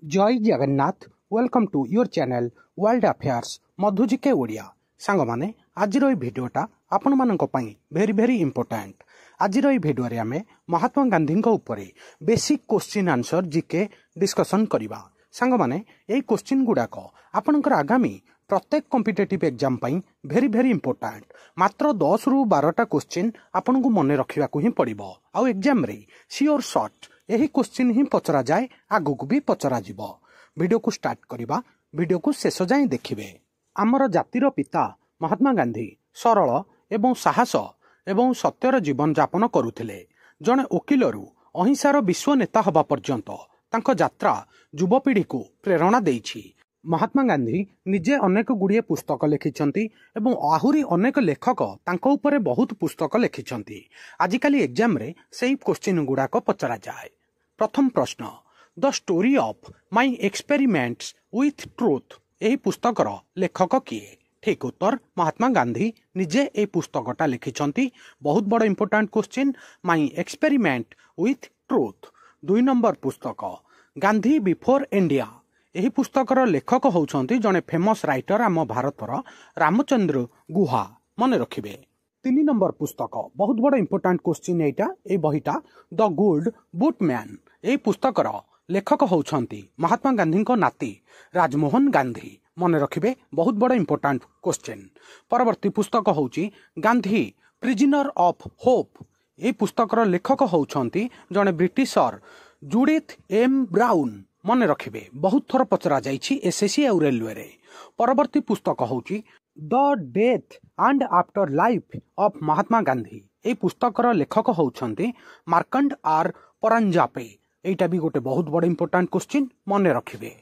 जय Jagannath welcome to your channel world affairs मधुजिके ओडिया सांग माने आज भिडियोटा आपण मानक पई वेरी वेरी इंपोर्टेंट। आज भिडियो रे आमे महात्मा गांधी ऊपर basic question answer GK discussion करिबा। सांग माने एई क्वेश्चन गुडाक आपनकर आगामी प्रत्येक कॉम्पिटिटिव एग्जाम पई वेरी वेरी इंपोर्टेंट। मात्र 10 रु 12टा क्वेश्चन आपन को मन रखिबा को ही पड़िबो। आ एग्जाम रे श्योर शॉर्ट यही क्वेश्चन ही पचरा जाए, आगु को भी पचरा जीवो। वीडियो को स्टार्ट करिबा, वीडियो को शेष जाए देखिबे। आमर जातिर पिता महात्मा गांधी सरल एवं साहस एवं सत्यर जीवन यापन करुथिले। जणे वकीलरू अहिंसार विश्व नेता हबा पर्यंत तांको यात्रा युवपीढ़ी को प्रेरणा देइछि। महात्मा गांधी निजे अनेक गुड़िए पुस्तक लिखिछंती एवं आहुरी अनेक लेखक तांको ऊपर बहुत पुस्तक लिखिछंती। आजिकाली एग्जाम रे सेही क्वेश्चन गुड़ाक पचरा जाए। प्रथम प्रश्न, the story of my experiments with truth यही पुस्तकर लेखक किए? ठीक उत्तर महात्मा गांधी निजे ए पुस्तकटा लिखिछंती। बहुत बड़ important question, my experiment with truth. 2 number पुस्तक गांधी बिफोर इंडिया यही पुस्तकर लेखक होउछंती जने फेमस राइटर आम भारतर रामचंद्र गुहा, मन रखिबे। 3 नंबर पुस्तक बहुत बड़ important question Etah A बहिटा, the good बुटमैन यही पुस्तकर लेखक होउछंती महात्मा गांधी को नाती राजमोहन गांधी, मन रखिबे। बहुत बड़ इंपोर्टेंट क्वेश्चन। परवर्ती पुस्तक होउची गांधी प्रिजनर ऑफ होप यही पुस्तकर लेखक होउछंती जने ब्रिटिशर जुडिथ एम ब्राउन, मन रखिबे। बहुत थर पचरा जाइछि एसएससी और रेलवे रे। परवर्ती पुस्तक होउची the death and afterlife of Mahatma Gandhi ए पुस्तकर लेखक होउछंती मार्कंड आर परांजापे। एटा भी गोटे बहुत बड़ इंपोर्टेंट क्वेश्चन, मन रखिबे।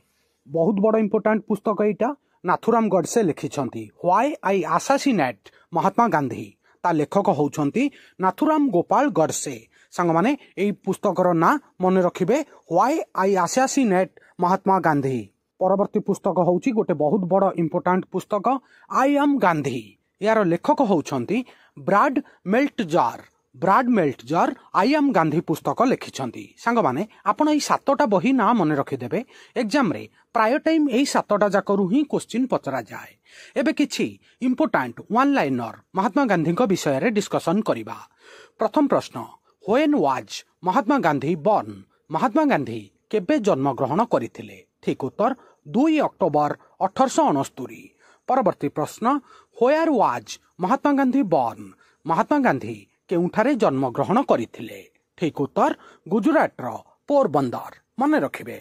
बहुत बड़ इंपोर्टेंट पुस्तक एटा नाथुराम गडसे लिखिछंती why I assassinate Mahatma Gandhi. ता लेखक होउछंती नाथुराम गोपाल गडसे। सांग माने एई पुस्तकर ना मन रखिबे, why I assassinate Mahatma Gandhi. परवर्ती पुस्तक होउची गोटे बहुत बड़ इंपोर्टेंट पुस्तक आई एम गांधी। यार लेखक होउछंती Brad Meltzer. Brad Meltzer I am Gandhi पुस्तक लिखिछंती। सांग माने आपण एई 7टा बही ना मन रखिदेबे। एग्जाम रे प्राय टाइम एई 7टा जाकरू ही क्वेश्चन पचरा जाए। एबे किछि important one liner Mahatma Gandhi को विषय रे डिस्कशन करिबा। प्रथम प्रश्न, when was Mahatma Gandhi born? Mahatma Gandhi केबे जन्म ग्रहण करिथिले? ठीक उत्तर 2 अक्टोबर 1869। परवर्ती प्रश्न, where was Mahatma Gandhi born? Mahatma Gandhi केउठारे जन्म ग्रहण करिथिले? ठीक उत्तर गुजरात रो पोरबंदर, मन रखिबे।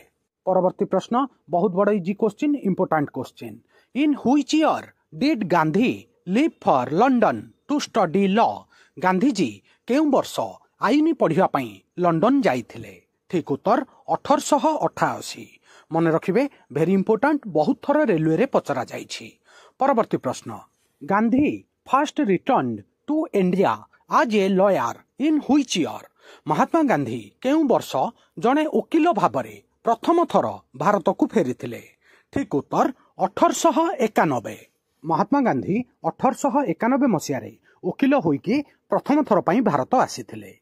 परवर्ती प्रश्न बहुत बड़ easy question, important question. In which year did Gandhi leave for London to study law? Gandhi ji केउ वर्ष आईन पढ़िया पई लंडन जाइथिले? ठीक उत्तर 1888, मन रखिबे। वेरी इंपोर्टेंट, बहुत थर रेलवे रे पचरा जाइछि। परवर्ती प्रश्न, Gandhi first returned to India as a lawyer in which year? Mahatma Gandhi केउ वर्ष जणे वकील भाबरे प्रथम थर भारत को फेरिथिले? ठीक उत्तर 1891। महात्मा गांधी 1891 मसीह रे वकील होइकी प्रथम थर पई भारत आसीथिले।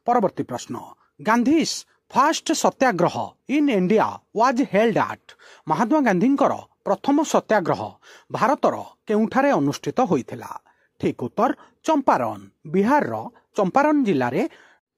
परवर्ती प्रश्न, Gandhi's first satyagraha in India was held at? Mahatma Gandhi प्रथम सत्याग्रह भारतर केउठारे अनुष्ठित होइथिला? ठीक उत्तर चंपारण, बिहार रो चंपारण जिल्ला रे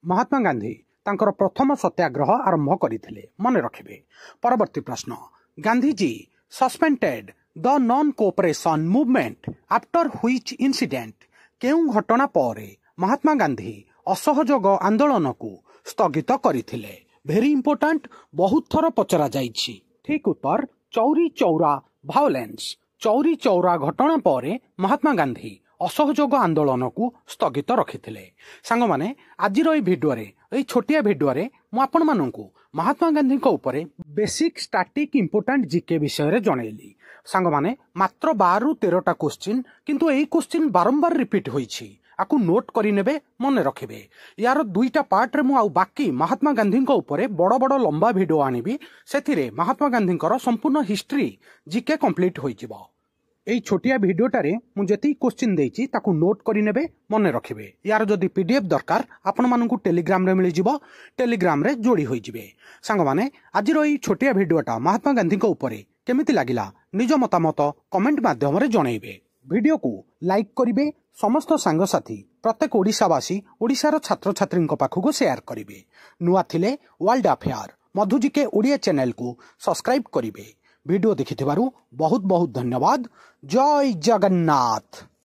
महात्मा गांधी तांकर प्रथम सत्याग्रह आरंभ करिथिले, मन रखिबे। परवर्ती प्रश्न, Gandhi ji suspended the non cooperation movement after which incident? केउ घटना परे महात्मा गांधी असहयोग आंदोलन को स्थगित करिथिले? वेरी इंपोर्टेंट, बहुत थर पचरा जाइछि। ठीक उत्तर चौरी चौरा भायोलेंस। चौरी चौरा घटना परे महात्मा गांधी असहयोग आंदोलन को स्थगित रखिथिले। सांग माने आजिर एई भिडियो रे, एई छोटिया भिडियो रे मु आपण माननकु महात्मा गांधी को ऊपर बेसिक स्टैटिक इंपोर्टेंट जीके विषय रे जणैली। सांग माने मात्र 12 रु 13टा क्वेश्चन, किंतु एई क्वेश्चन बारंबार रिपीट होईछि। आकु नोट करि नेबे, मन रखिबे। यार 2टा पार्ट रे मु आउ बाकी महात्मा गांधी को ऊपर बड़ बड़ लंबा भिडियो आनिबी। सेथिरे महात्मा गांधी संपूर्ण हिस्ट्री जीके कंप्लीट होई जिवो। এই छोटिया भिडियोटारे मु जेती क्वेश्चन देइची ताकू नोट करि नेबे मने रखिबे। यार जदि पीडीएफ दरकार आपण मानकू टेलीग्राम रे मिली जिवो, टेलीग्राम रे जोड़ी होई जिवे। सांग माने आजिर एई छोटिया भिडियोटा महात्मा गांधी को ऊपर केमिति लागिला निज मतामत कमेंट माध्यम रे जणैबे। भिडियो को लाइक करिवे, समस्त सांगसाथी प्रत्येक ओडिशावासी ओडिशार छात्र छात्री पाखक शेयर करिवे। नुआ थिले वर्ल्ड अफेयर मधुजिके ओडिया चैनल को सब्सक्राइब करिवे। वीडियो देखिथिबारु बहुत बहुत धन्यवाद। जय जगन्नाथ।